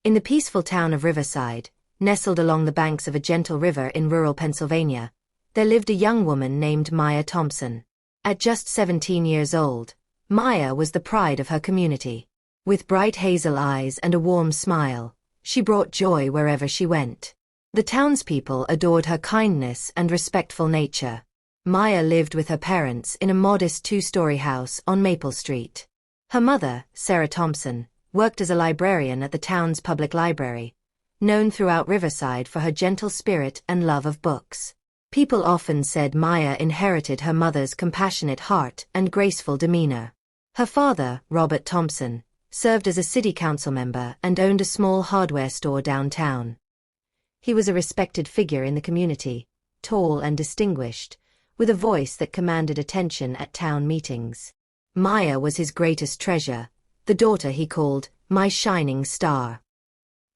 In the peaceful town of Riverside, nestled along the banks of a gentle river in rural Pennsylvania, there lived a young woman named Maya Thompson. At just 17 years old, Maya was the pride of her community. With bright hazel eyes and a warm smile, she brought joy wherever she went. The townspeople adored her kindness and respectful nature. Maya lived with her parents in a modest two-story house on Maple Street. Her mother, Sarah Thompson, worked as a librarian at the town's public library, known throughout Riverside for her gentle spirit and love of books. People often said Maya inherited her mother's compassionate heart and graceful demeanor. Her father, Robert Thompson, served as a city council member and owned a small hardware store downtown. He was a respected figure in the community, tall and distinguished, with a voice that commanded attention at town meetings. Maya was his greatest treasure, the daughter he called my shining star.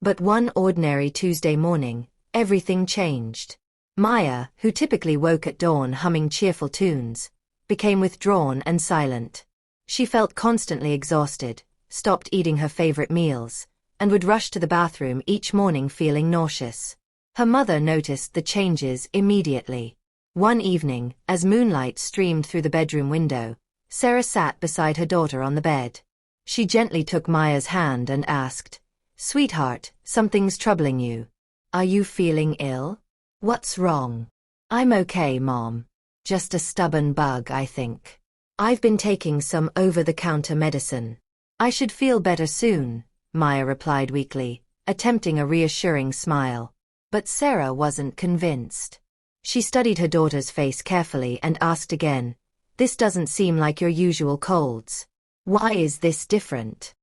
But one ordinary Tuesday morning, everything changed. Maya, who typically woke at dawn humming cheerful tunes, became withdrawn and silent. She felt constantly exhausted, stopped eating her favorite meals, and would rush to the bathroom each morning feeling nauseous. Her mother noticed the changes immediately. One evening, as moonlight streamed through the bedroom window, Sarah sat beside her daughter on the bed. She gently took Maya's hand and asked, "Sweetheart, something's troubling you. Are you feeling ill?" "What's wrong?" "I'm okay, Mom. Just a stubborn bug, I think. I've been taking some over-the-counter medicine. I should feel better soon," Maya replied weakly, attempting a reassuring smile. But Sarah wasn't convinced. She studied her daughter's face carefully and asked again, "This doesn't seem like your usual colds. Why is this different?"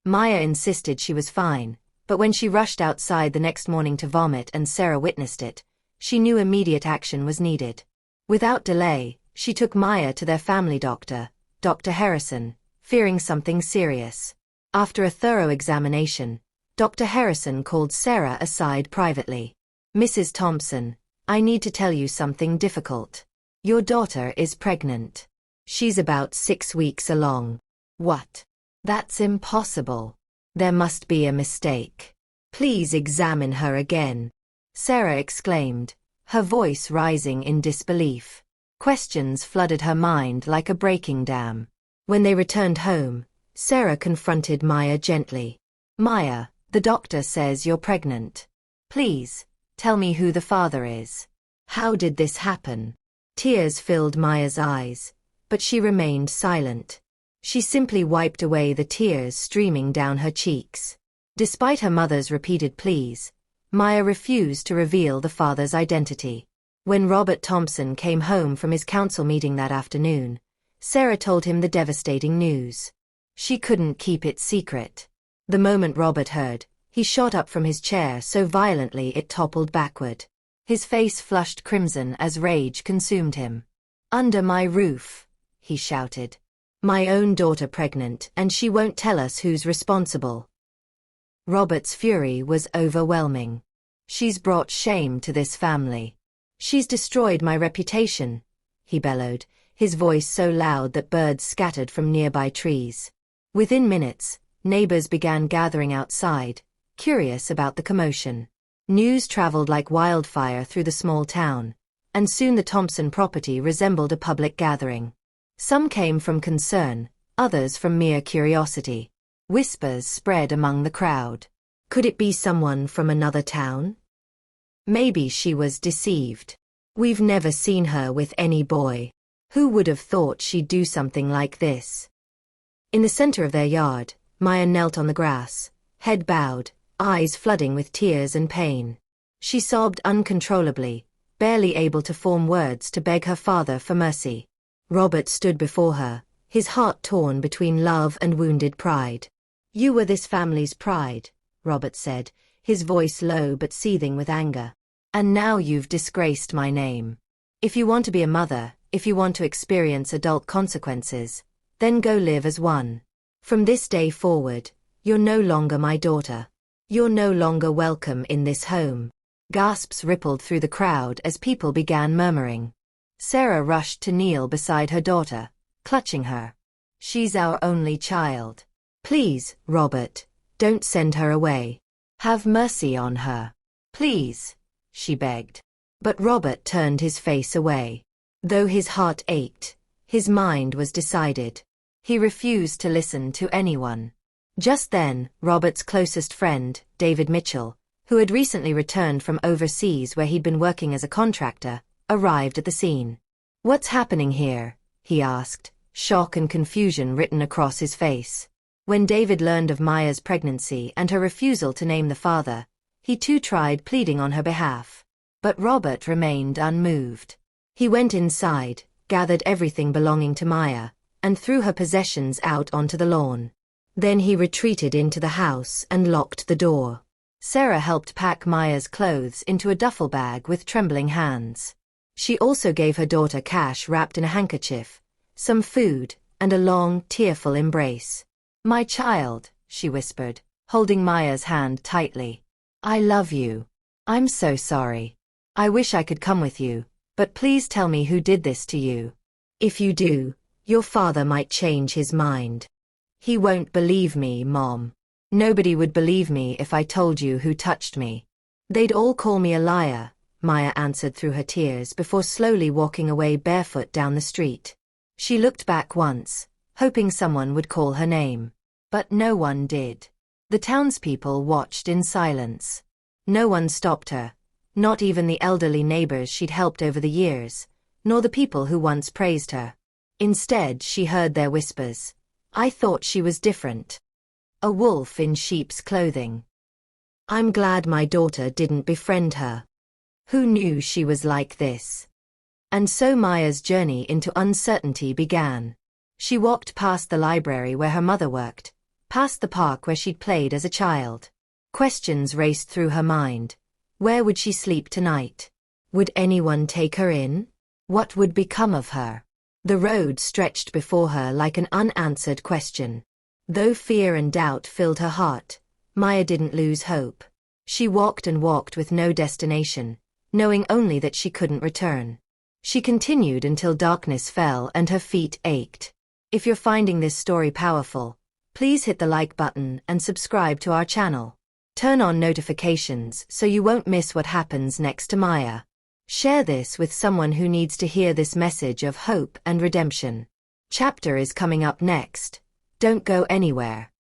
Maya insisted she was fine, but when she rushed outside the next morning to vomit and Sarah witnessed it, she knew immediate action was needed. Without delay, she took Maya to their family doctor, Dr. Harrison, fearing something serious. After a thorough examination, Dr. Harrison called Sarah aside privately. "Mrs. Thompson, I need to tell you something difficult. Your daughter is pregnant. She's about 6 weeks along." "What? That's impossible. There must be a mistake. Please examine her again," Sarah exclaimed, her voice rising in disbelief. Questions flooded her mind like a breaking dam. When they returned home, Sarah confronted Maya gently. "Maya, the doctor says you're pregnant. Please, tell me who the father is. How did this happen?" Tears filled Maya's eyes, but she remained silent. She simply wiped away the tears streaming down her cheeks. Despite her mother's repeated pleas, Maya refused to reveal the father's identity. When Robert Thompson came home from his council meeting that afternoon, Sarah told him the devastating news. She couldn't keep it secret. The moment Robert heard, he shot up from his chair so violently it toppled backward. His face flushed crimson as rage consumed him. "Under my roof," he shouted. "My own daughter pregnant, and she won't tell us who's responsible." Robert's fury was overwhelming. "She's brought shame to this family. She's destroyed my reputation," he bellowed, his voice so loud that birds scattered from nearby trees. Within minutes, neighbors began gathering outside, curious about the commotion. News traveled like wildfire through the small town, and soon the Thompson property resembled a public gathering. Some came from concern, others from mere curiosity. Whispers spread among the crowd. Could it be someone from another town? Maybe she was deceived. We've never seen her with any boy. Who would have thought she'd do something like this? In the center of their yard, Maya knelt on the grass, head bowed, eyes flooding with tears and pain. She sobbed uncontrollably, barely able to form words to beg her father for mercy. Robert stood before her, his heart torn between love and wounded pride. "You were this family's pride," Robert said, his voice low but seething with anger. "And now you've disgraced my name. If you want to be a mother, if you want to experience adult consequences, then go live as one. From this day forward, you're no longer my daughter. You're no longer welcome in this home." Gasps rippled through the crowd as people began murmuring. Sarah rushed to kneel beside her daughter, clutching her. "She's our only child. Please, Robert, don't send her away." Have mercy on her. Please, she begged. But Robert turned his face away. Though his heart ached, his mind was decided. He refused to listen to anyone. Just then, Robert's closest friend, David Mitchell, who had recently returned from overseas where he'd been working as a contractor, arrived at the scene. "What's happening here?" he asked, shock and confusion written across his face. When David learned of Maya's pregnancy and her refusal to name the father, he too tried pleading on her behalf. But Robert remained unmoved. He went inside, gathered everything belonging to Maya, and threw her possessions out onto the lawn. Then he retreated into the house and locked the door. Sarah helped pack Maya's clothes into a duffel bag with trembling hands. She also gave her daughter cash wrapped in a handkerchief, some food, and a long, tearful embrace. "My child," she whispered, holding Maya's hand tightly. "I love you. I'm so sorry. I wish I could come with you, but please tell me who did this to you. If you do, your father might change his mind." "He won't believe me, Mom. Nobody would believe me if I told you who touched me. They'd all call me a liar," Maya answered through her tears before slowly walking away barefoot down the street. She looked back once, hoping someone would call her name. But no one did. The townspeople watched in silence. No one stopped her, not even the elderly neighbors she'd helped over the years, nor the people who once praised her. Instead, she heard their whispers. "I thought she was different. A wolf in sheep's clothing. I'm glad my daughter didn't befriend her. Who knew she was like this?" And so Maya's journey into uncertainty began. She walked past the library where her mother worked, past the park where she'd played as a child. Questions raced through her mind. Where would she sleep tonight? Would anyone take her in? What would become of her? The road stretched before her like an unanswered question. Though fear and doubt filled her heart, Maya didn't lose hope. She walked and walked with no destination, knowing only that she couldn't return. She continued until darkness fell and her feet ached. If you're finding this story powerful, please hit the like button and subscribe to our channel. Turn on notifications so you won't miss what happens next to Maya. Share this with someone who needs to hear this message of hope and redemption. Chapter is coming up next. Don't go anywhere.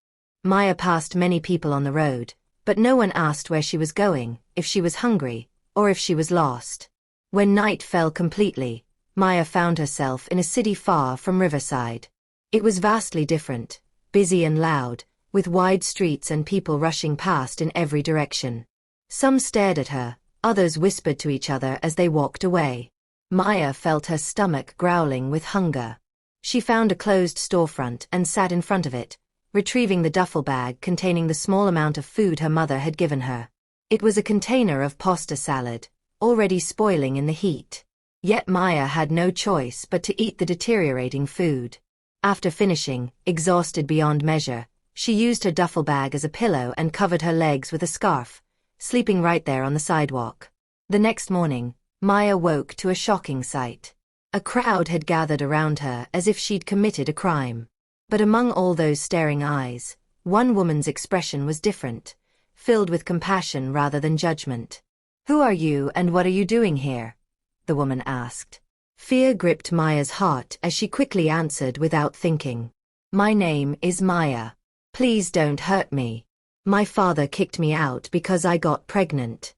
Maya passed many people on the road, but no one asked where she was going, if she was hungry, or if she was lost. When night fell completely, Maya found herself in a city far from Riverside. It was vastly different, busy and loud, with wide streets and people rushing past in every direction. Some stared at her, others whispered to each other as they walked away. Maya felt her stomach growling with hunger. She found a closed storefront and sat in front of it, retrieving the duffel bag containing the small amount of food her mother had given her. It was a container of pasta salad, already spoiling in the heat. Yet Maya had no choice but to eat the deteriorating food. After finishing, exhausted beyond measure, she used her duffel bag as a pillow and covered her legs with a scarf, sleeping right there on the sidewalk. The next morning, Maya woke to a shocking sight. A crowd had gathered around her as if she'd committed a crime. But among all those staring eyes, one woman's expression was different, filled with compassion rather than judgment. "Who are you and what are you doing here?" the woman asked. Fear gripped Maya's heart as she quickly answered without thinking. "My name is Maya. Please don't hurt me. My father kicked me out because I got pregnant."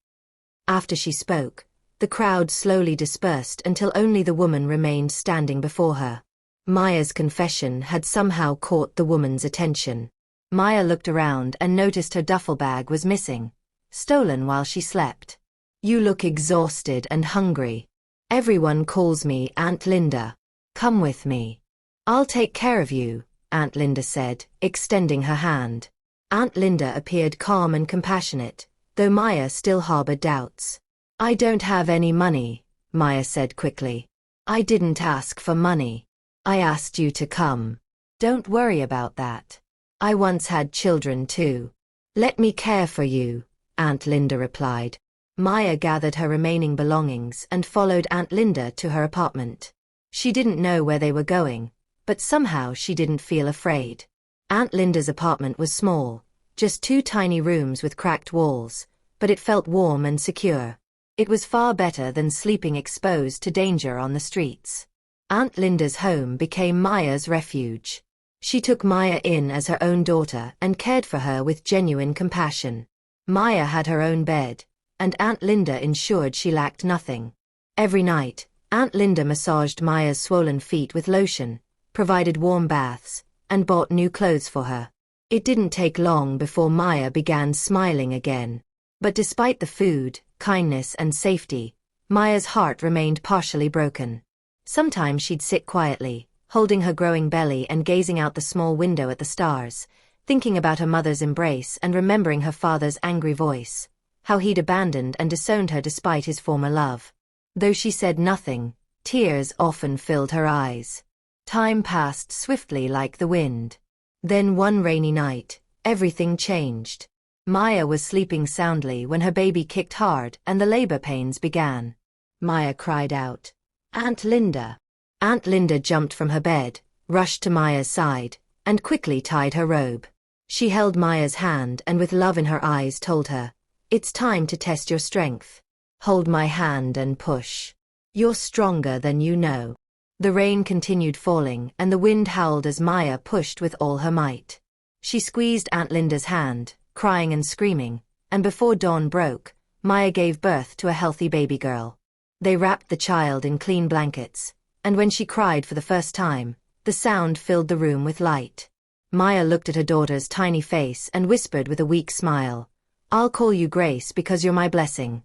After she spoke, the crowd slowly dispersed until only the woman remained standing before her. Maya's confession had somehow caught the woman's attention. Maya looked around and noticed her duffel bag was missing, stolen while she slept. "You look exhausted and hungry. Everyone calls me Aunt Linda. Come with me. I'll take care of you," Aunt Linda said, extending her hand. Aunt Linda appeared calm and compassionate, though Maya still harbored doubts. "I don't have any money," Maya said quickly. "I didn't ask for money. I asked you to come. Don't worry about that. I once had children too. Let me care for you," Aunt Linda replied. Maya gathered her remaining belongings and followed Aunt Linda to her apartment. She didn't know where they were going, but somehow she didn't feel afraid. Aunt Linda's apartment was small, just 2 tiny rooms with cracked walls, but it felt warm and secure. It was far better than sleeping exposed to danger on the streets. Aunt Linda's home became Maya's refuge. She took Maya in as her own daughter and cared for her with genuine compassion. Maya had her own bed, and Aunt Linda ensured she lacked nothing. Every night, Aunt Linda massaged Maya's swollen feet with lotion, provided warm baths, and bought new clothes for her. It didn't take long before Maya began smiling again. But despite the food, kindness and safety, Maya's heart remained partially broken. Sometimes she'd sit quietly, holding her growing belly and gazing out the small window at the stars, thinking about her mother's embrace and remembering her father's angry voice, how he'd abandoned and disowned her despite his former love. Though she said nothing, tears often filled her eyes. Time passed swiftly like the wind. Then one rainy night, everything changed. Maya was sleeping soundly when her baby kicked hard and the labor pains began. Maya cried out, "Aunt Linda!" Aunt Linda jumped from her bed, rushed to Maya's side, and quickly tied her robe. She held Maya's hand and with love in her eyes told her, "It's time to test your strength. Hold my hand and push. You're stronger than you know." The rain continued falling and the wind howled as Maya pushed with all her might. She squeezed Aunt Linda's hand, crying and screaming, and before dawn broke, Maya gave birth to a healthy baby girl. They wrapped the child in clean blankets, and when she cried for the first time, the sound filled the room with light. Maya looked at her daughter's tiny face and whispered with a weak smile, "I'll call you Grace because you're my blessing."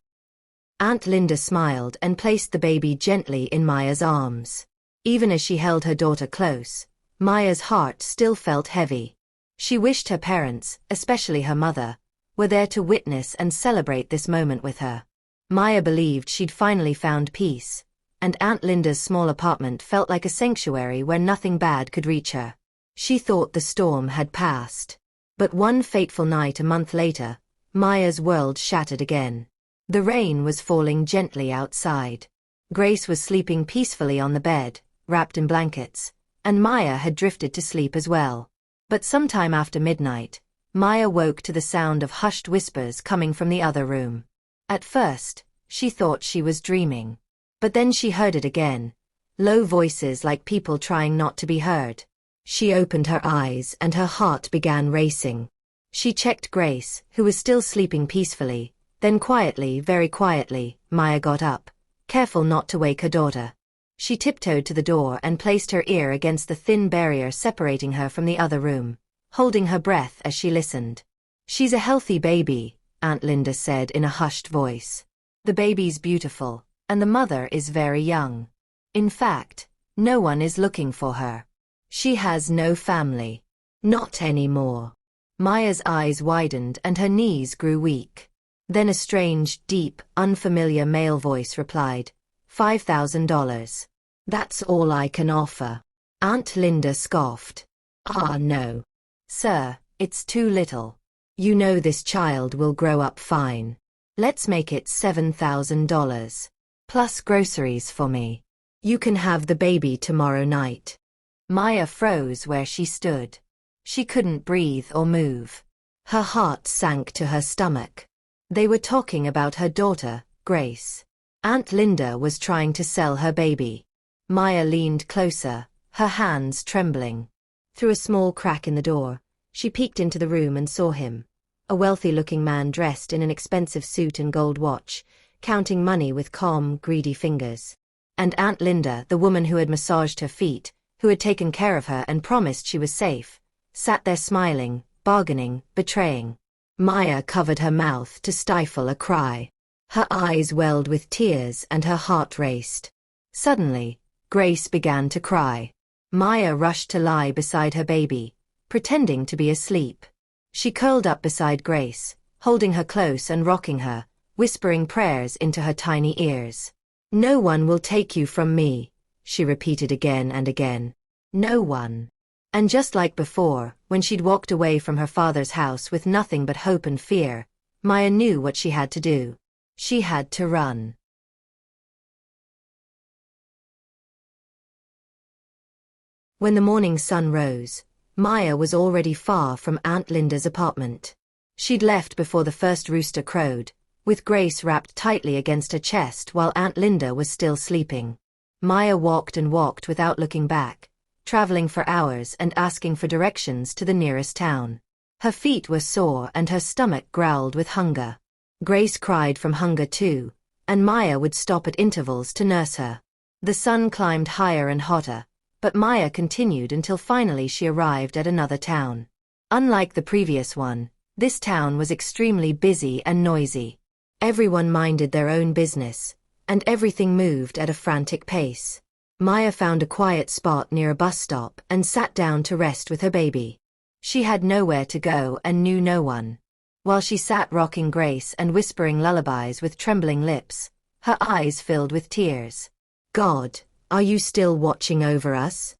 Aunt Linda smiled and placed the baby gently in Maya's arms. Even as she held her daughter close, Maya's heart still felt heavy. She wished her parents, especially her mother, were there to witness and celebrate this moment with her. Maya believed she'd finally found peace, and Aunt Linda's small apartment felt like a sanctuary where nothing bad could reach her. She thought the storm had passed. But one fateful night a month later, Maya's world shattered again. The rain was falling gently outside. Grace was sleeping peacefully on the bed, wrapped in blankets, and Maya had drifted to sleep as well. But sometime after midnight, Maya woke to the sound of hushed whispers coming from the other room. At first, she thought she was dreaming. But then she heard it again, low voices like people trying not to be heard. She opened her eyes and her heart began racing. She checked Grace, who was still sleeping peacefully, then quietly, very quietly, Maya got up, careful not to wake her daughter. She tiptoed to the door and placed her ear against the thin barrier separating her from the other room, holding her breath as she listened. "She's a healthy baby," Aunt Linda said in a hushed voice. "The baby's beautiful, and the mother is very young. In fact, no one is looking for her. She has no family. Not anymore." Maya's eyes widened and her knees grew weak. Then a strange, deep, unfamiliar male voice replied, $5,000. "That's all I can offer." Aunt Linda scoffed. "Ah no. Sir, it's too little. You know this child will grow up fine. Let's make it $7,000. Plus groceries for me. You can have the baby tomorrow night." Maya froze where she stood. She couldn't breathe or move. Her heart sank to her stomach. They were talking about her daughter, Grace. Aunt Linda was trying to sell her baby. Maya leaned closer, her hands trembling. Through a small crack in the door, she peeked into the room and saw him, a wealthy-looking man dressed in an expensive suit and gold watch, counting money with calm, greedy fingers. And Aunt Linda, the woman who had massaged her feet, who had taken care of her and promised she was safe, sat there smiling, bargaining, betraying. Maya covered her mouth to stifle a cry. Her eyes welled with tears and her heart raced. Suddenly, Grace began to cry. Maya rushed to lie beside her baby, pretending to be asleep. She curled up beside Grace, holding her close and rocking her, whispering prayers into her tiny ears. "No one will take you from me," she repeated again and again. "No one." And just like before, when she'd walked away from her father's house with nothing but hope and fear, Maya knew what she had to do. She had to run. When the morning sun rose, Maya was already far from Aunt Linda's apartment. She'd left before the first rooster crowed, with Grace wrapped tightly against her chest while Aunt Linda was still sleeping. Maya walked and walked without looking back, traveling for hours and asking for directions to the nearest town. Her feet were sore and her stomach growled with hunger. Grace cried from hunger too, and Maya would stop at intervals to nurse her. The sun climbed higher and hotter, but Maya continued until finally she arrived at another town. Unlike the previous one, this town was extremely busy and noisy. Everyone minded their own business, and everything moved at a frantic pace. Maya found a quiet spot near a bus stop and sat down to rest with her baby. She had nowhere to go and knew no one. While she sat rocking Grace and whispering lullabies with trembling lips, her eyes filled with tears. "God, are you still watching over us?"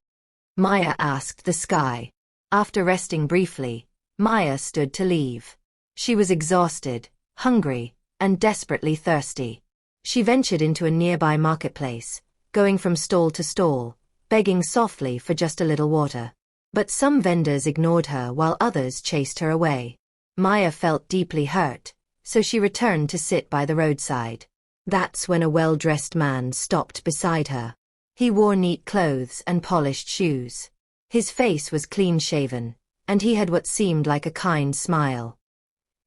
Maya asked the sky. After resting briefly, Maya stood to leave. She was exhausted, hungry, and desperately thirsty. She ventured into a nearby marketplace, going from stall to stall, begging softly for just a little water. But some vendors ignored her while others chased her away. Maya felt deeply hurt, so she returned to sit by the roadside. That's when a well-dressed man stopped beside her. He wore neat clothes and polished shoes. His face was clean-shaven, and he had what seemed like a kind smile.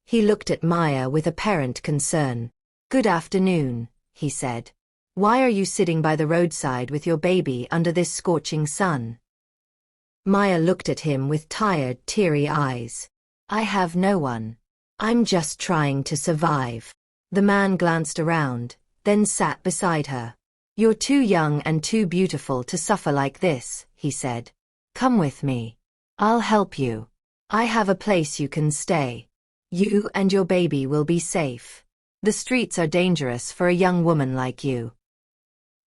He looked at Maya with apparent concern. "Good afternoon," he said. "Why are you sitting by the roadside with your baby under this scorching sun?" Maya looked at him with tired, teary eyes. "I have no one. I'm just trying to survive." The man glanced around, then sat beside her. "You're too young and too beautiful to suffer like this," he said. "Come with me. I'll help you. I have a place you can stay. You and your baby will be safe. The streets are dangerous for a young woman like you."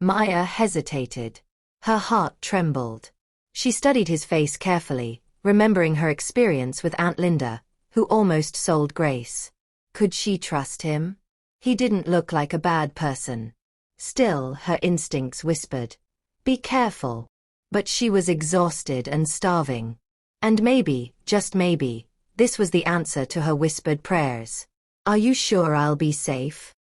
Maya hesitated. Her heart trembled. She studied his face carefully, remembering her experience with Aunt Linda, who almost sold Grace. Could she trust him? He didn't look like a bad person. Still, her instincts whispered, "Be careful." But she was exhausted and starving. And maybe, just maybe, this was the answer to her whispered prayers. "Are you sure I'll be safe?"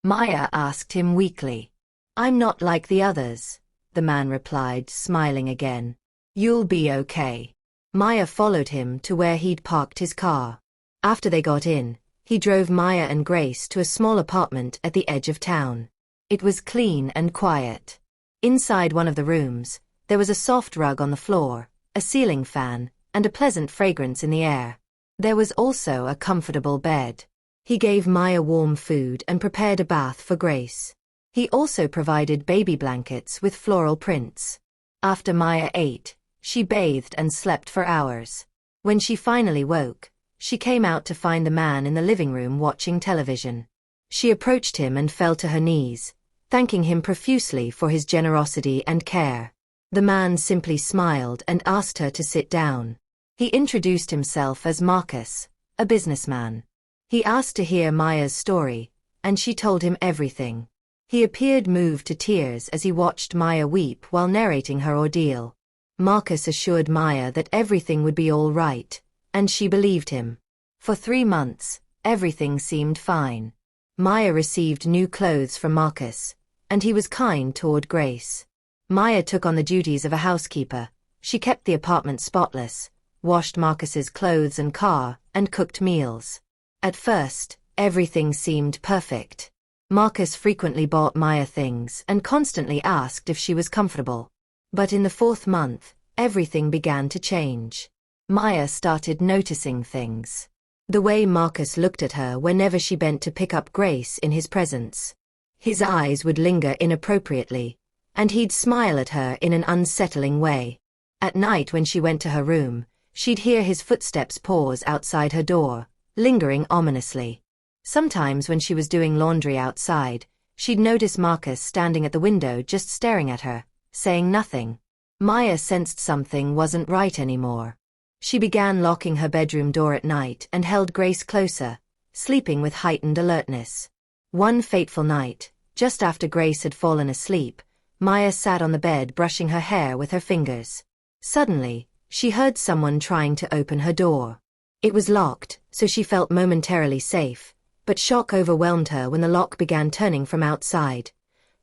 Maya asked him weakly. "I'm not like the others," the man replied, smiling again. "You'll be okay." Maya followed him to where he'd parked his car. After they got in, he drove Maya and Grace to a small apartment at the edge of town. It was clean and quiet. Inside one of the rooms, there was a soft rug on the floor, a ceiling fan, and a pleasant fragrance in the air. There was also a comfortable bed. He gave Maya warm food and prepared a bath for Grace. He also provided baby blankets with floral prints. After Maya ate, she bathed and slept for hours. When she finally woke, she came out to find the man in the living room watching television. She approached him and fell to her knees, thanking him profusely for his generosity and care. The man simply smiled and asked her to sit down. He introduced himself as Marcus, a businessman. He asked to hear Maya's story, and she told him everything. He appeared moved to tears as he watched Maya weep while narrating her ordeal. Marcus assured Maya that everything would be all right, and she believed him. For 3 months, everything seemed fine. Maya received new clothes from Marcus, and he was kind toward Grace. Maya took on the duties of a housekeeper. She kept the apartment spotless, washed Marcus's clothes and car, and cooked meals. At first, everything seemed perfect. Marcus frequently bought Maya things and constantly asked if she was comfortable. But in the 4th month, everything began to change. Maya started noticing things. The way Marcus looked at her whenever she bent to pick up Grace in his presence. His eyes would linger inappropriately, and he'd smile at her in an unsettling way. At night when she went to her room, she'd hear his footsteps pause outside her door, lingering ominously. Sometimes when she was doing laundry outside, she'd notice Marcus standing at the window just staring at her, saying nothing. Maya sensed something wasn't right anymore. She began locking her bedroom door at night and held Grace closer, sleeping with heightened alertness. One fateful night, just after Grace had fallen asleep, Maya sat on the bed brushing her hair with her fingers. Suddenly, she heard someone trying to open her door. It was locked, so she felt momentarily safe, but shock overwhelmed her when the lock began turning from outside.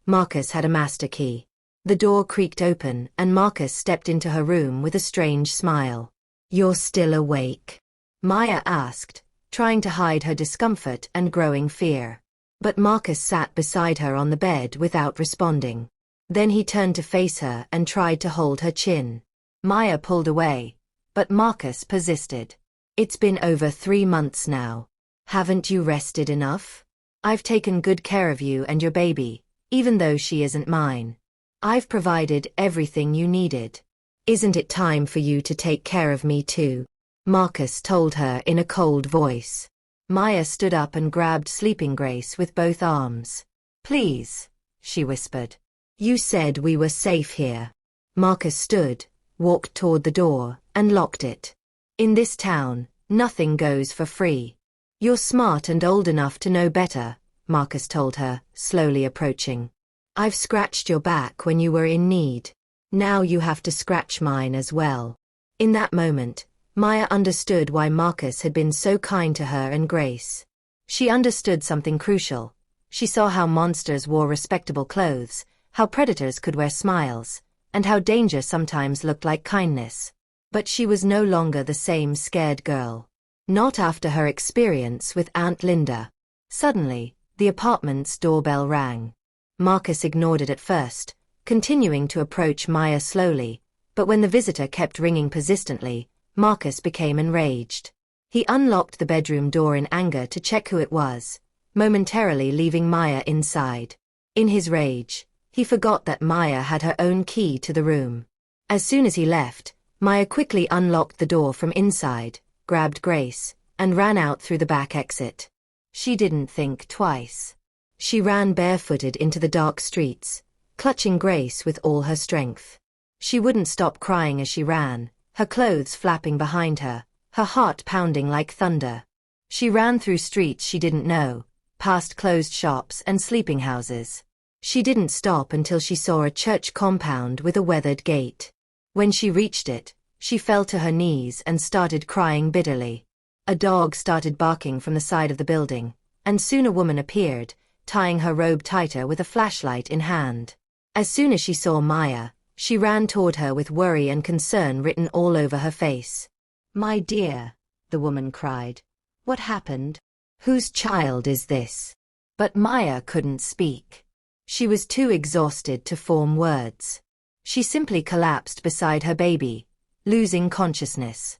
Marcus had a master key. The door creaked open, and Marcus stepped into her room with a strange smile. "You're still awake?" Maya asked, trying to hide her discomfort and growing fear. But Marcus sat beside her on the bed without responding. Then he turned to face her and tried to hold her chin. Maya pulled away, but Marcus persisted. "It's been over 3 months now. Haven't you rested enough? I've taken good care of you and your baby, even though she isn't mine. I've provided everything you needed. Isn't it time for you to take care of me too?" Marcus told her in a cold voice. Maya stood up and grabbed Sleeping Grace with both arms. "Please," she whispered. "You said we were safe here." Marcus stood, walked toward the door, and locked it. "In this town, nothing goes for free. You're smart and old enough to know better," Marcus told her, slowly approaching. "I've scratched your back when you were in need. Now you have to scratch mine as well." In that moment, Maya understood why Marcus had been so kind to her and Grace. She understood something crucial. She saw how monsters wore respectable clothes, how predators could wear smiles, and how danger sometimes looked like kindness. But she was no longer the same scared girl. Not after her experience with Aunt Linda. Suddenly, the apartment's doorbell rang. Marcus ignored it at first, continuing to approach Maya slowly, but when the visitor kept ringing persistently, Marcus became enraged. He unlocked the bedroom door in anger to check who it was, momentarily leaving Maya inside. In his rage, he forgot that Maya had her own key to the room. As soon as he left, Maya quickly unlocked the door from inside, grabbed Grace, and ran out through the back exit. She didn't think twice. She ran barefooted into the dark streets, clutching Grace with all her strength. She wouldn't stop crying as she ran, her clothes flapping behind her, her heart pounding like thunder. She ran through streets she didn't know, past closed shops and sleeping houses. She didn't stop until she saw a church compound with a weathered gate. When she reached it, she fell to her knees and started crying bitterly. A dog started barking from the side of the building, and soon a woman appeared, tying her robe tighter with a flashlight in hand. As soon as she saw Maya, she ran toward her with worry and concern written all over her face. "My dear," the woman cried. "What happened? Whose child is this?" But Maya couldn't speak. She was too exhausted to form words. She simply collapsed beside her baby, losing consciousness.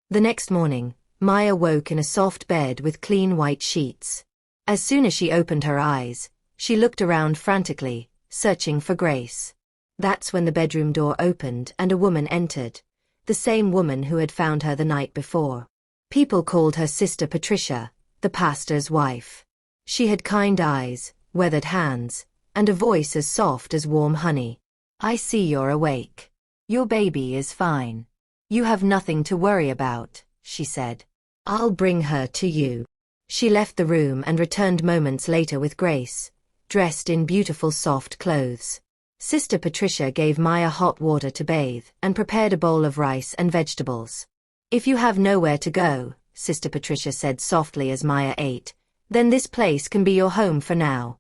The next morning, Maya woke in a soft bed with clean white sheets. As soon as she opened her eyes, she looked around frantically, searching for Grace. That's when the bedroom door opened and a woman entered, the same woman who had found her the night before. People called her Sister Patricia, the pastor's wife. She had kind eyes, weathered hands, and a voice as soft as warm honey. "I see you're awake. Your baby is fine. You have nothing to worry about," she said. "I'll bring her to you." She left the room and returned moments later with Grace, dressed in beautiful soft clothes. Sister Patricia gave Maya hot water to bathe and prepared a bowl of rice and vegetables. "If you have nowhere to go," Sister Patricia said softly as Maya ate, "then this place can be your home for now."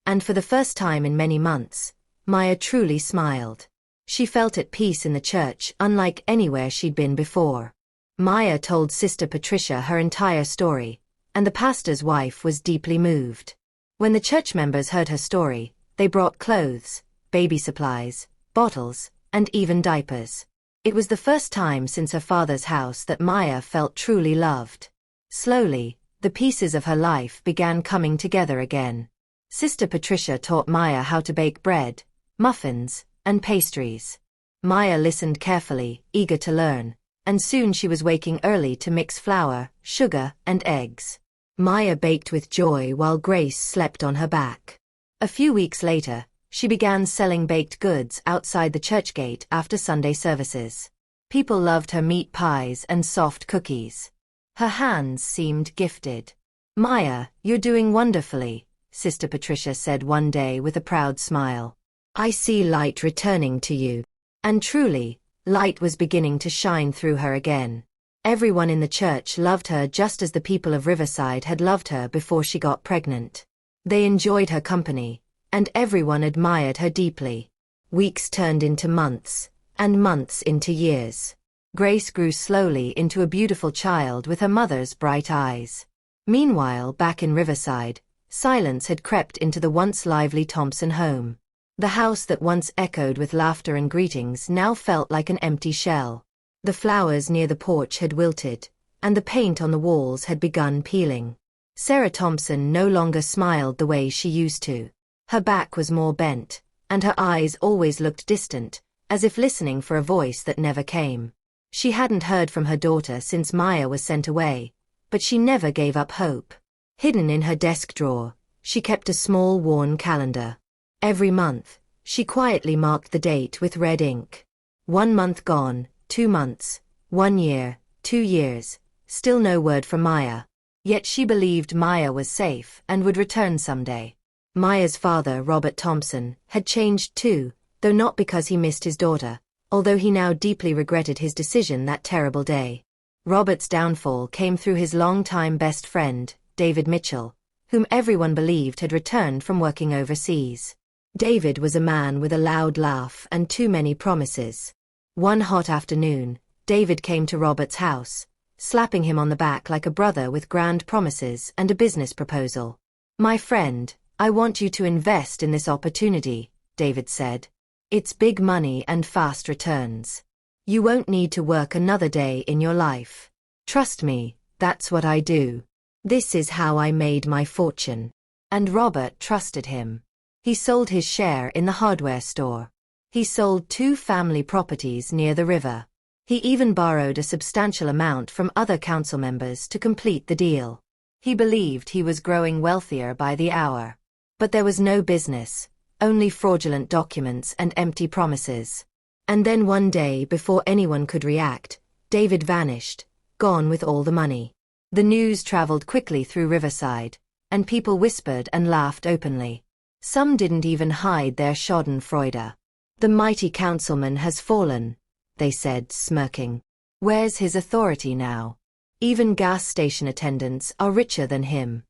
And for the first time in many months, Maya truly smiled. She felt at peace in the church, unlike anywhere she'd been before. Maya told Sister Patricia her entire story, and the pastor's wife was deeply moved. When the church members heard her story, they brought clothes, baby supplies, bottles, and even diapers. It was the first time since her father's house that Maya felt truly loved. Slowly, the pieces of her life began coming together again. Sister Patricia taught Maya how to bake bread, muffins, and pastries. Maya listened carefully, eager to learn, and soon she was waking early to mix flour, sugar, and eggs. Maya baked with joy while Grace slept on her back. A few weeks later, she began selling baked goods outside the church gate after Sunday services. People loved her meat pies and soft cookies. Her hands seemed gifted. "Maya, you're doing wonderfully," Sister Patricia said one day with a proud smile. "I see light returning to you." And truly, light was beginning to shine through her again. Everyone in the church loved her just as the people of Riverside had loved her before she got pregnant. They enjoyed her company, and everyone admired her deeply. Weeks turned into months, and months into years. Grace grew slowly into a beautiful child with her mother's bright eyes. Meanwhile, back in Riverside, silence had crept into the once lively Thompson home. The house that once echoed with laughter and greetings now felt like an empty shell. The flowers near the porch had wilted, and the paint on the walls had begun peeling. Sarah Thompson no longer smiled the way she used to. Her back was more bent, and her eyes always looked distant, as if listening for a voice that never came. She hadn't heard from her daughter since Maya was sent away, but she never gave up hope. Hidden in her desk drawer, she kept a small worn calendar. Every month, she quietly marked the date with red ink. 1 month gone, 2 months, 1 year, 2 years, still no word from Maya. Yet she believed Maya was safe and would return someday. Maya's father, Robert Thompson, had changed too, though not because he missed his daughter, although he now deeply regretted his decision that terrible day. Robert's downfall came through his longtime best friend, David Mitchell, whom everyone believed had returned from working overseas. David was a man with a loud laugh and too many promises. One hot afternoon, David came to Robert's house, slapping him on the back like a brother with grand promises and a business proposal. "My friend, I want you to invest in this opportunity," David said. "It's big money and fast returns. You won't need to work another day in your life. Trust me, that's what I do. This is how I made my fortune." And Robert trusted him. He sold his share in the hardware store. He sold 2 family properties near the river. He even borrowed a substantial amount from other council members to complete the deal. He believed he was growing wealthier by the hour. But there was no business, only fraudulent documents and empty promises. And then one day, before anyone could react, David vanished, gone with all the money. The news traveled quickly through Riverside, and people whispered and laughed openly. Some didn't even hide their schadenfreude. "The mighty councilman has fallen," they said, smirking. "Where's his authority now? Even gas station attendants are richer than him."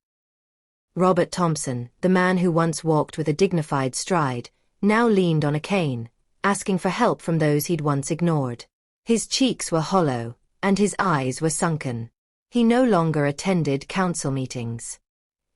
Robert Thompson, the man who once walked with a dignified stride, now leaned on a cane, asking for help from those he'd once ignored. His cheeks were hollow, and his eyes were sunken. He no longer attended council meetings.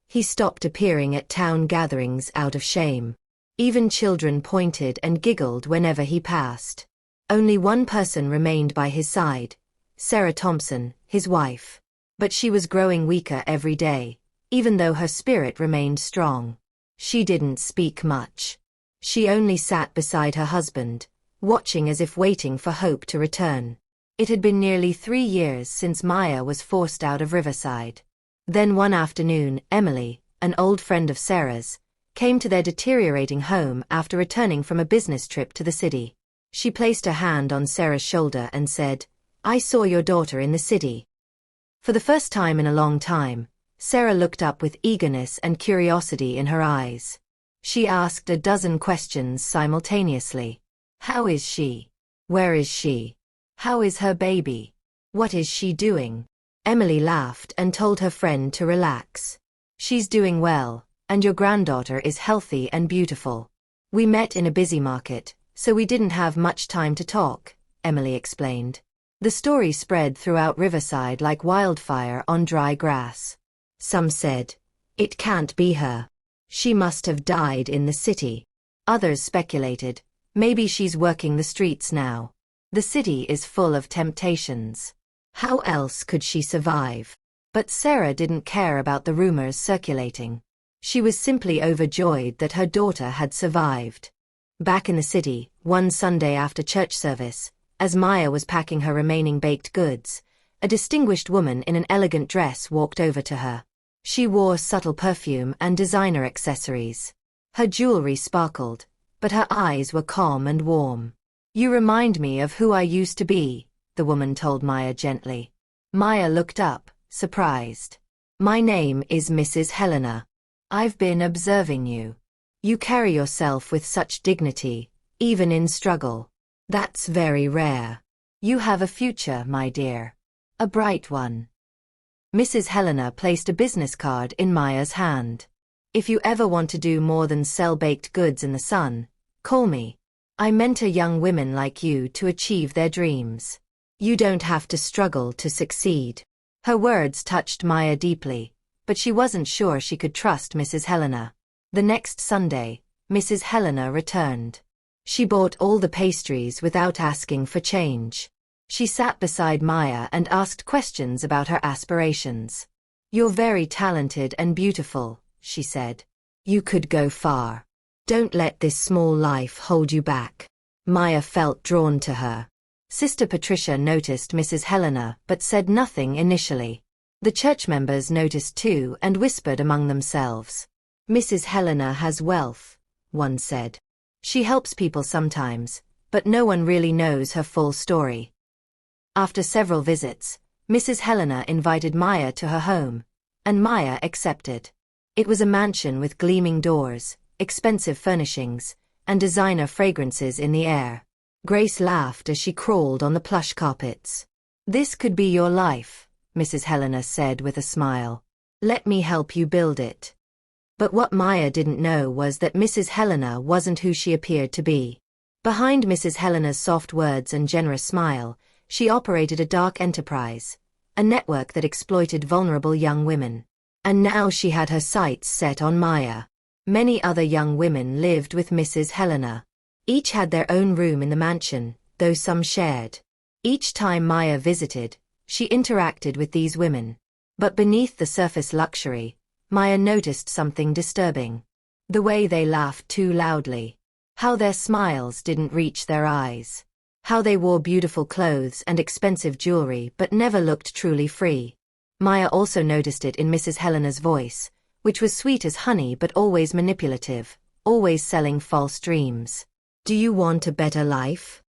He stopped appearing at town gatherings out of shame. Even children pointed and giggled whenever he passed. Only one person remained by his side, Sarah Thompson, his wife. But she was growing weaker every day, even though her spirit remained strong. She didn't speak much. She only sat beside her husband, watching as if waiting for hope to return. It had been nearly 3 years since Maya was forced out of Riverside. Then one afternoon, Emily, an old friend of Sarah's, came to their deteriorating home after returning from a business trip to the city. She placed her hand on Sarah's shoulder and said, "I saw your daughter in the city." For the first time in a long time, Sarah looked up with eagerness and curiosity in her eyes. She asked a dozen questions simultaneously. How is she? Where is she? How is her baby? What is she doing? Emily laughed and told her friend to relax. "She's doing well, and your granddaughter is healthy and beautiful. We met in a busy market, so we didn't have much time to talk," Emily explained. The story spread throughout Riverside like wildfire on dry grass. Some said, "It can't be her. She must have died in the city." Others speculated, "Maybe she's working the streets now. The city is full of temptations. How else could she survive?" But Sarah didn't care about the rumors circulating. She was simply overjoyed that her daughter had survived. Back in the city, one Sunday after church service, as Maya was packing her remaining baked goods, a distinguished woman in an elegant dress walked over to her. She wore subtle perfume and designer accessories. Her jewelry sparkled, but her eyes were calm and warm. "You remind me of who I used to be," the woman told Maya gently. Maya looked up, surprised. "My name is Mrs. Helena. I've been observing you. You carry yourself with such dignity, even in struggle. That's very rare. You have a future, my dear." A bright one. Mrs. Helena placed a business card in Maya's hand. If you ever want to do more than sell baked goods in the sun, call me. I mentor young women like you to achieve their dreams. You don't have to struggle to succeed. Her words touched Maya deeply, but she wasn't sure she could trust Mrs. Helena. The next Sunday, Mrs. Helena returned. She bought all the pastries without asking for change. She sat beside Maya and asked questions about her aspirations. You're very talented and beautiful, she said. You could go far. Don't let this small life hold you back. Maya felt drawn to her. Sister Patricia noticed Mrs. Helena but said nothing initially. The church members noticed too and whispered among themselves. Mrs. Helena has wealth, one said. She helps people sometimes, but no one really knows her full story. After several visits, Mrs. Helena invited Maya to her home, and Maya accepted. It was a mansion with gleaming doors, expensive furnishings, and designer fragrances in the air. Grace laughed as she crawled on the plush carpets. This could be your life, Mrs. Helena said with a smile. Let me help you build it. But what Maya didn't know was that Mrs. Helena wasn't who she appeared to be. Behind Mrs. Helena's soft words and generous smile, she operated a dark enterprise, a network that exploited vulnerable young women. And now she had her sights set on Maya. Many other young women lived with Mrs. Helena. Each had their own room in the mansion, though some shared. Each time Maya visited, she interacted with these women. But beneath the surface luxury, Maya noticed something disturbing. The way they laughed too loudly. How their smiles didn't reach their eyes. How they wore beautiful clothes and expensive jewelry but never looked truly free. Maya also noticed it in Mrs. Helena's voice, which was sweet as honey but always manipulative, always selling false dreams. Do you want a better life?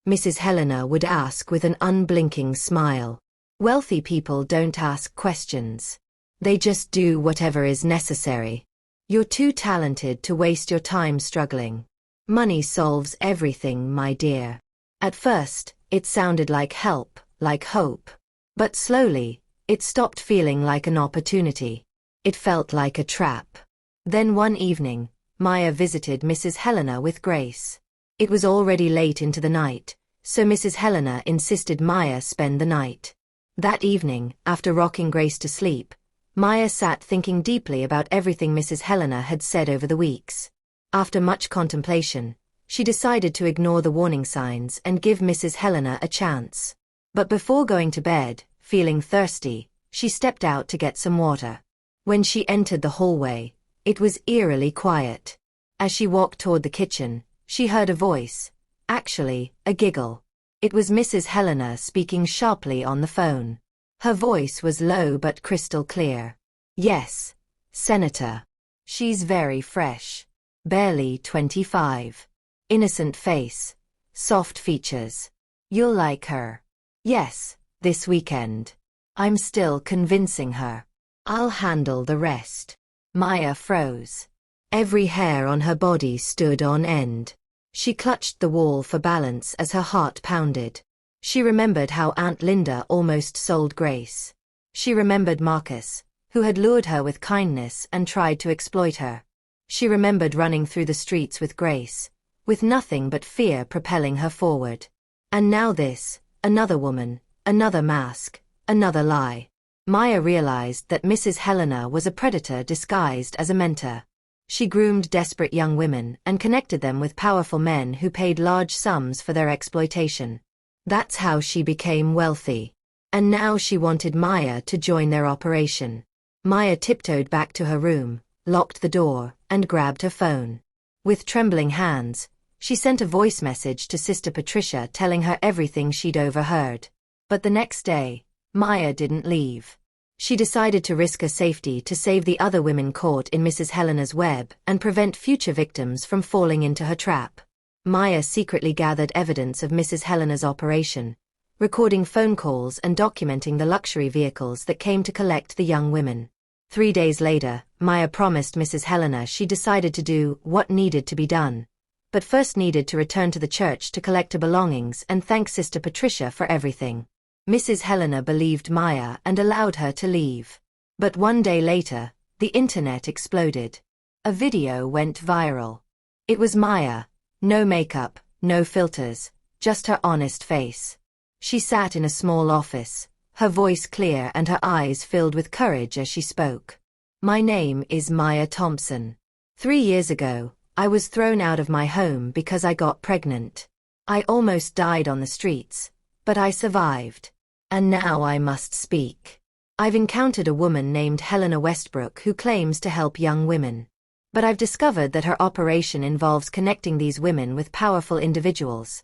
Mrs. Helena would ask with an unblinking smile. Wealthy people don't ask questions. They just do whatever is necessary. You're too talented to waste your time struggling. Money solves everything, my dear. At first, it sounded like help, like hope. But slowly, it stopped feeling like an opportunity. It felt like a trap. Then one evening, Maya visited Mrs. Helena with Grace. It was already late into the night, so Mrs. Helena insisted Maya spend the night. That evening, after rocking Grace to sleep, Maya sat thinking deeply about everything Mrs. Helena had said over the weeks. After much contemplation, she decided to ignore the warning signs and give Mrs. Helena a chance. But before going to bed, feeling thirsty, she stepped out to get some water. When she entered the hallway, it was eerily quiet. As she walked toward the kitchen, she heard a voice, actually, a giggle. It was Mrs. Helena speaking sharply on the phone. Her voice was low but crystal clear. Yes, Senator. She's very fresh. Barely 25. Innocent face. Soft features. You'll like her. Yes, this weekend. I'm still convincing her. I'll handle the rest. Maya froze. Every hair on her body stood on end. She clutched the wall for balance as her heart pounded. She remembered how Aunt Linda almost sold Grace. She remembered Marcus, who had lured her with kindness and tried to exploit her. She remembered running through the streets with Grace, with nothing but fear propelling her forward. And now this, another woman, another mask, another lie. Maya realized that Mrs. Helena was a predator disguised as a mentor. She groomed desperate young women and connected them with powerful men who paid large sums for their exploitation. That's how she became wealthy. And now she wanted Maya to join their operation. Maya tiptoed back to her room, locked the door, and grabbed her phone. With trembling hands, she sent a voice message to Sister Patricia telling her everything she'd overheard. But the next day, Maya didn't leave. She decided to risk her safety to save the other women caught in Mrs. Helena's web and prevent future victims from falling into her trap. Maya secretly gathered evidence of Mrs. Helena's operation, recording phone calls and documenting the luxury vehicles that came to collect the young women. 3 days later, Maya promised Mrs. Helena she decided to do what needed to be done, but first needed to return to the church to collect her belongings and thank Sister Patricia for everything. Mrs. Helena believed Maya and allowed her to leave. But one day later, the internet exploded. A video went viral. It was Maya. No makeup, no filters, just her honest face. She sat in a small office, her voice clear and her eyes filled with courage as she spoke. My name is Maya Thompson. 3 years ago, I was thrown out of my home because I got pregnant. I almost died on the streets, but I survived. And now I must speak. I've encountered a woman named Helena Westbrook who claims to help young women. But I've discovered that her operation involves connecting these women with powerful individuals,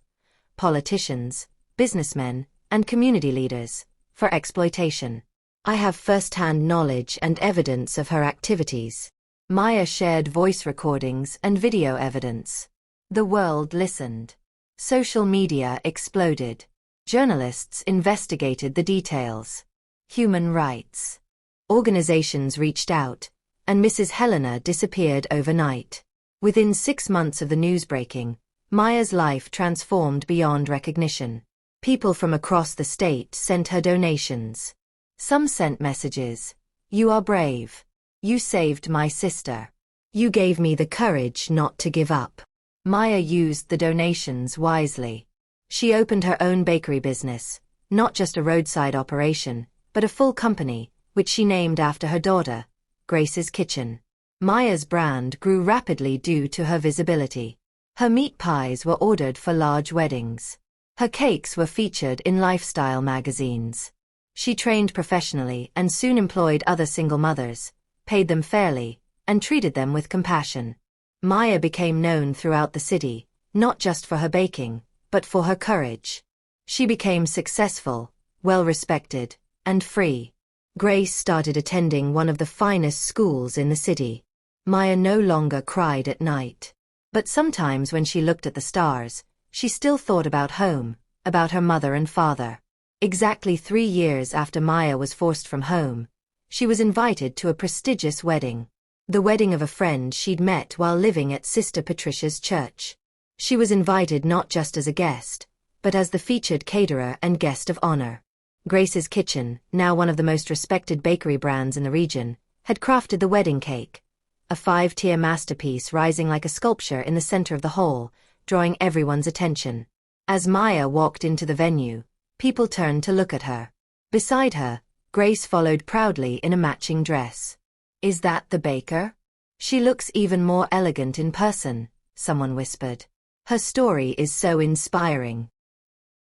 politicians, businessmen, and community leaders, for exploitation. I have first-hand knowledge and evidence of her activities. Maya shared voice recordings and video evidence. The world listened. Social media exploded. Journalists investigated the details. Human rights organizations reached out, and Mrs. Helena disappeared overnight. Within 6 months of the news breaking, Maya's life transformed beyond recognition. People from across the state sent her donations. Some sent messages. You are brave. You saved my sister. You gave me the courage not to give up. Maya used the donations wisely. She opened her own bakery business, not just a roadside operation, but a full company, which she named after her daughter, Grace's Kitchen. Maya's brand grew rapidly due to her visibility. Her meat pies were ordered for large weddings. Her cakes were featured in lifestyle magazines. She trained professionally and soon employed other single mothers, paid them fairly, and treated them with compassion. Maya became known throughout the city, not just for her baking, but for her courage. She became successful, well-respected, and free. Grace started attending one of the finest schools in the city. Maya no longer cried at night. But sometimes when she looked at the stars, she still thought about home, about her mother and father. Exactly 3 years after Maya was forced from home, she was invited to a prestigious wedding. The wedding of a friend she'd met while living at Sister Patricia's church. She was invited not just as a guest, but as the featured caterer and guest of honor. Grace's Kitchen, now one of the most respected bakery brands in the region, had crafted the wedding cake, a 5-tier masterpiece rising like a sculpture in the center of the hall, drawing everyone's attention. As Maya walked into the venue, people turned to look at her. Beside her, Grace followed proudly in a matching dress. Is that the baker? She looks even more elegant in person, someone whispered. Her story is so inspiring.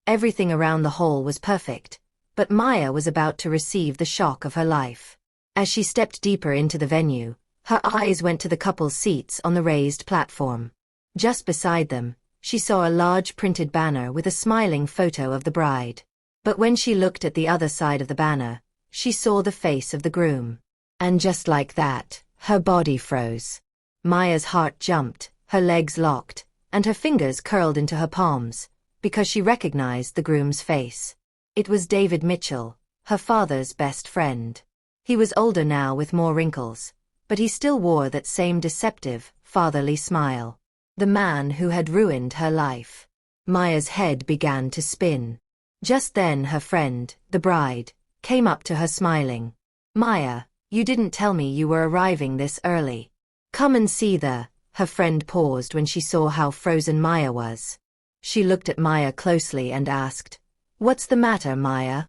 Everything around the hall was perfect, but Maya was about to receive the shock of her life. As she stepped deeper into the venue, her eyes went to the couple's seats on the raised platform. Just beside them, she saw a large printed banner with a smiling photo of the bride. But when she looked at the other side of the banner, she saw the face of the groom. And just like that, her body froze. Maya's heart jumped, her legs locked, and her fingers curled into her palms, because she recognized the groom's face. It was David Mitchell, her father's best friend. He was older now with more wrinkles, but he still wore that same deceptive, fatherly smile. The man who had ruined her life. Maya's head began to spin. Just then her friend, the bride, came up to her smiling. Maya, you didn't tell me you were arriving this early. Come and see her friend paused when she saw how frozen Maya was. She looked at Maya closely and asked, "What's the matter, Maya?"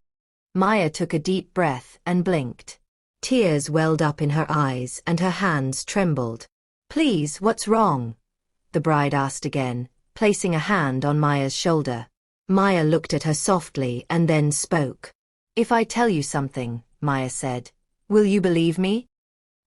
Maya took a deep breath and blinked. Tears welled up in her eyes and her hands trembled. "Please, what's wrong?" the bride asked again, placing a hand on Maya's shoulder. Maya looked at her softly and then spoke. "If I tell you something," Maya said, "will you believe me?"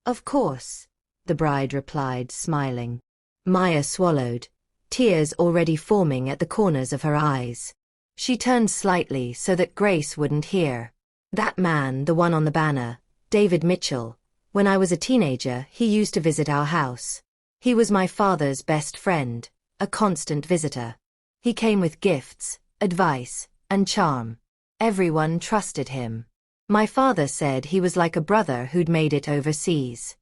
"Of course," the bride replied, smiling. Maya swallowed, tears already forming at the corners of her eyes. She turned slightly so that Grace wouldn't hear. "That man, the one on the banner, David Mitchell, when I was a teenager, he used to visit our house. He was my father's best friend, a constant visitor. He came with gifts, advice, and charm. Everyone trusted him. My father said he was like a brother who'd made it overseas."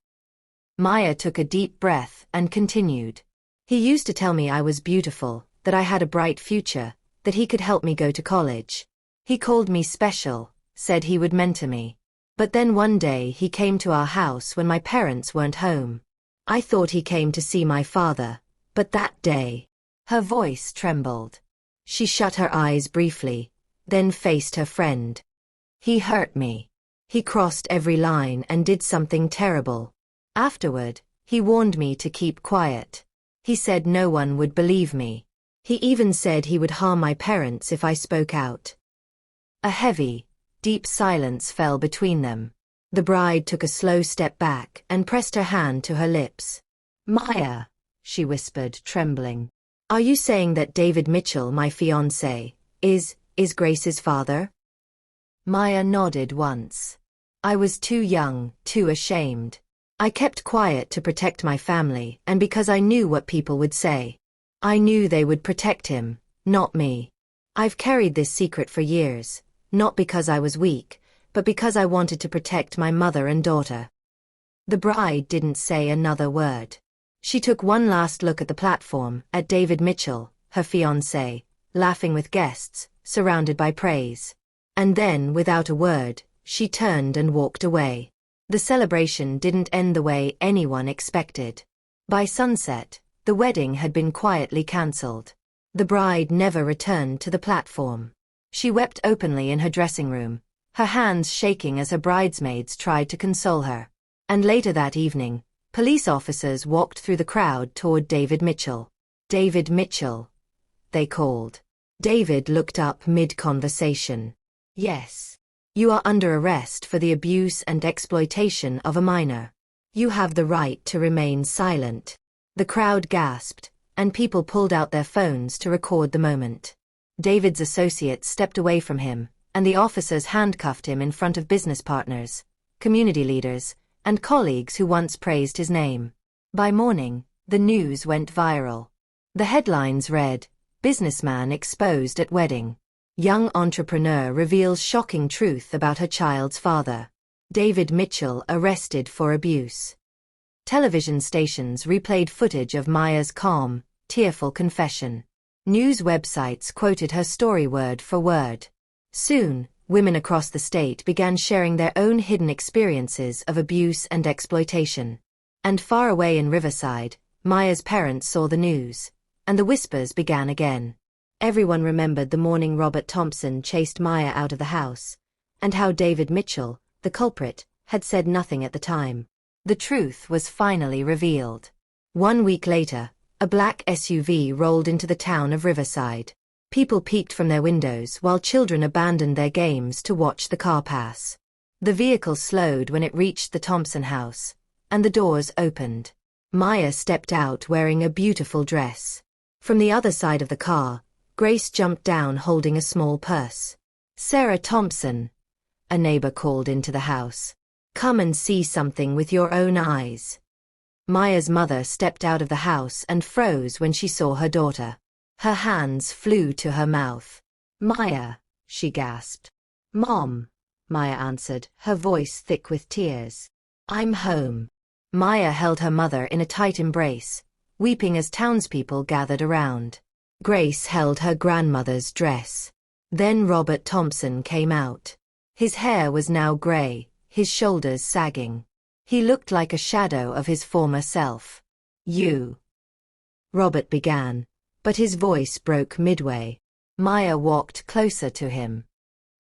Maya took a deep breath and continued. "He used to tell me I was beautiful, that I had a bright future, that he could help me go to college. He called me special, said he would mentor me. But then one day he came to our house when my parents weren't home. I thought he came to see my father, but that day..." Her voice trembled. She shut her eyes briefly, then faced her friend. "He hurt me. He crossed every line and did something terrible. Afterward, he warned me to keep quiet. He said no one would believe me. He even said he would harm my parents if I spoke out." A heavy, deep silence fell between them. The bride took a slow step back and pressed her hand to her lips. "Maya," she whispered, trembling. "Are you saying that David Mitchell, my fiancé, is Grace's father?" Maya nodded once. "I was too young, too ashamed. I kept quiet to protect my family and because I knew what people would say. I knew they would protect him, not me. I've carried this secret for years, not because I was weak, but because I wanted to protect my mother and daughter." The bride didn't say another word. She took one last look at the platform, at David Mitchell, her fiancé, laughing with guests, surrounded by praise. And then, without a word, she turned and walked away. The celebration didn't end the way anyone expected. By sunset, the wedding had been quietly cancelled. The bride never returned to the platform. She wept openly in her dressing room, her hands shaking as her bridesmaids tried to console her. And later that evening, police officers walked through the crowd toward David Mitchell. "David Mitchell," they called. David looked up mid-conversation. "Yes. You are under arrest for the abuse and exploitation of a minor. You have the right to remain silent." The crowd gasped, and people pulled out their phones to record the moment. David's associates stepped away from him, and the officers handcuffed him in front of business partners, community leaders, and colleagues who once praised his name. By morning, the news went viral. The headlines read, "Businessman exposed at wedding. Young entrepreneur reveals shocking truth about her child's father. David Mitchell arrested for abuse." Television stations replayed footage of Maya's calm, tearful confession. News websites quoted her story word for word. Soon, women across the state began sharing their own hidden experiences of abuse and exploitation. And far away in Riverside, Maya's parents saw the news, and the whispers began again. Everyone remembered the morning Robert Thompson chased Maya out of the house, and how David Mitchell, the culprit, had said nothing at the time. The truth was finally revealed. 1 week later, a black SUV rolled into the town of Riverside. People peeked from their windows while children abandoned their games to watch the car pass. The vehicle slowed when it reached the Thompson house, and the doors opened. Maya stepped out wearing a beautiful dress. From the other side of the car, Grace jumped down holding a small purse. "Sarah Thompson," a neighbor called into the house. "Come and see something with your own eyes." Maya's mother stepped out of the house and froze when she saw her daughter. Her hands flew to her mouth. "Maya," she gasped. "Mom," Maya answered, her voice thick with tears. "I'm home." Maya held her mother in a tight embrace, weeping as townspeople gathered around. Grace held her grandmother's dress. Then Robert Thompson came out. His hair was now gray, his shoulders sagging. He looked like a shadow of his former self. "You," Robert began, but his voice broke midway. Maya walked closer to him.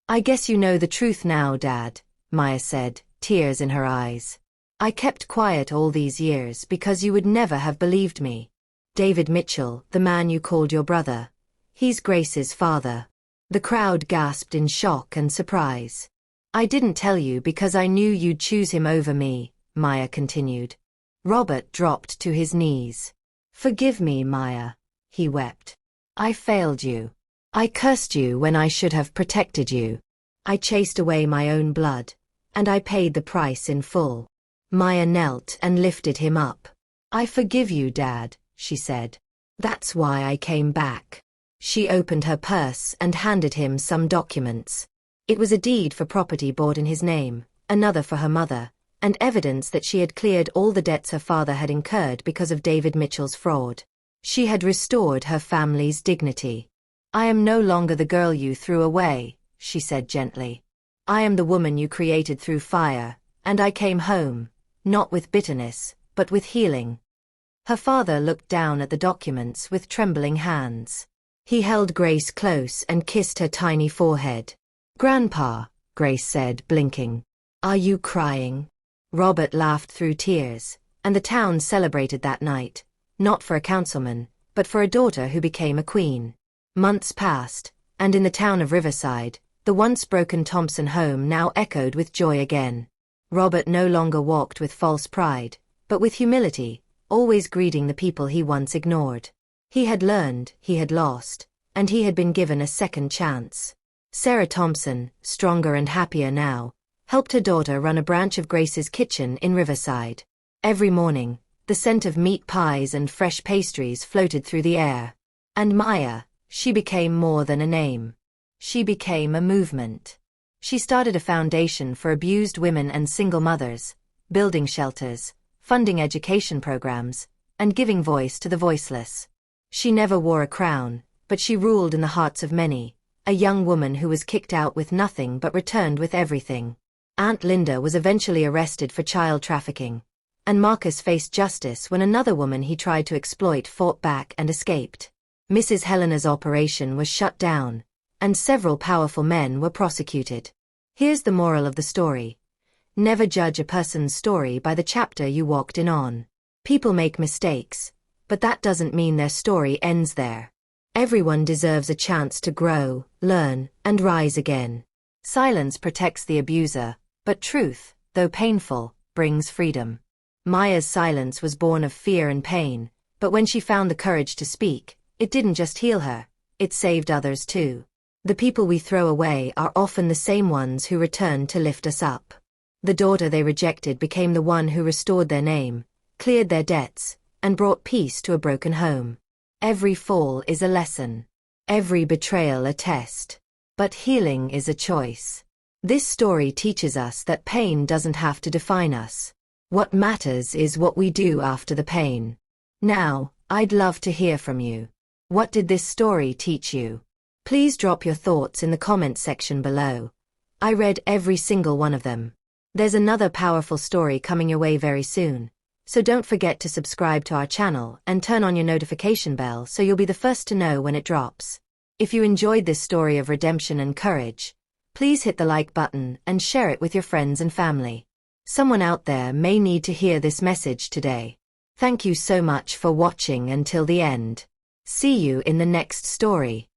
"I guess you know the truth now, Dad," Maya said, tears in her eyes. "I kept quiet all these years because you would never have believed me. David Mitchell, the man you called your brother, he's Grace's father." The crowd gasped in shock and surprise. "I didn't tell you because I knew you'd choose him over me," Maya continued. Robert dropped to his knees. "Forgive me, Maya," he wept. "I failed you. I cursed you when I should have protected you. I chased away my own blood, and I paid the price in full." Maya knelt and lifted him up. "I forgive you, Dad," she said. "That's why I came back." She opened her purse and handed him some documents. It was a deed for property bought in his name, another for her mother, and evidence that she had cleared all the debts her father had incurred because of David Mitchell's fraud. She had restored her family's dignity. "I am no longer the girl you threw away," she said gently. I am the woman you created through fire, and I came home, not with bitterness, but with healing. Her father looked down at the documents with trembling hands. He held Grace close and kissed her tiny forehead. Grandpa, Grace said, blinking. Are you crying? Robert laughed through tears, and the town celebrated that night, not for a councilman, but for a daughter who became a queen. Months passed, and in the town of Riverside, the once broken Thompson home now echoed with joy again. Robert no longer walked with false pride, but with humility, always greeting the people he once ignored. He had learned, he had lost, and he had been given a second chance. Sarah Thompson, stronger and happier now, helped her daughter run a branch of Grace's kitchen in Riverside. Every morning, the scent of meat pies and fresh pastries floated through the air. And Maya, she became more than a name. She became a movement. She started a foundation for abused women and single mothers, building shelters, funding education programs, and giving voice to the voiceless. She never wore a crown, but she ruled in the hearts of many, a young woman who was kicked out with nothing but returned with everything. Aunt Linda was eventually arrested for child trafficking, and Marcus faced justice when another woman he tried to exploit fought back and escaped. Mrs. Helena's operation was shut down, and several powerful men were prosecuted. Here's the moral of the story. Never judge a person's story by the chapter you walked in on. People make mistakes, but that doesn't mean their story ends there. Everyone deserves a chance to grow, learn, and rise again. Silence protects the abuser, but truth, though painful, brings freedom. Maya's silence was born of fear and pain, but when she found the courage to speak, it didn't just heal her, it saved others too. The people we throw away are often the same ones who return to lift us up. The daughter they rejected became the one who restored their name, cleared their debts, and brought peace to a broken home. Every fall is a lesson. Every betrayal a test. But healing is a choice. This story teaches us that pain doesn't have to define us. What matters is what we do after the pain. Now, I'd love to hear from you. What did this story teach you? Please drop your thoughts in the comments section below. I read every single one of them. There's another powerful story coming your way very soon, so don't forget to subscribe to our channel and turn on your notification bell so you'll be the first to know when it drops. If you enjoyed this story of redemption and courage, please hit the like button and share it with your friends and family. Someone out there may need to hear this message today. Thank you so much for watching until the end. See you in the next story.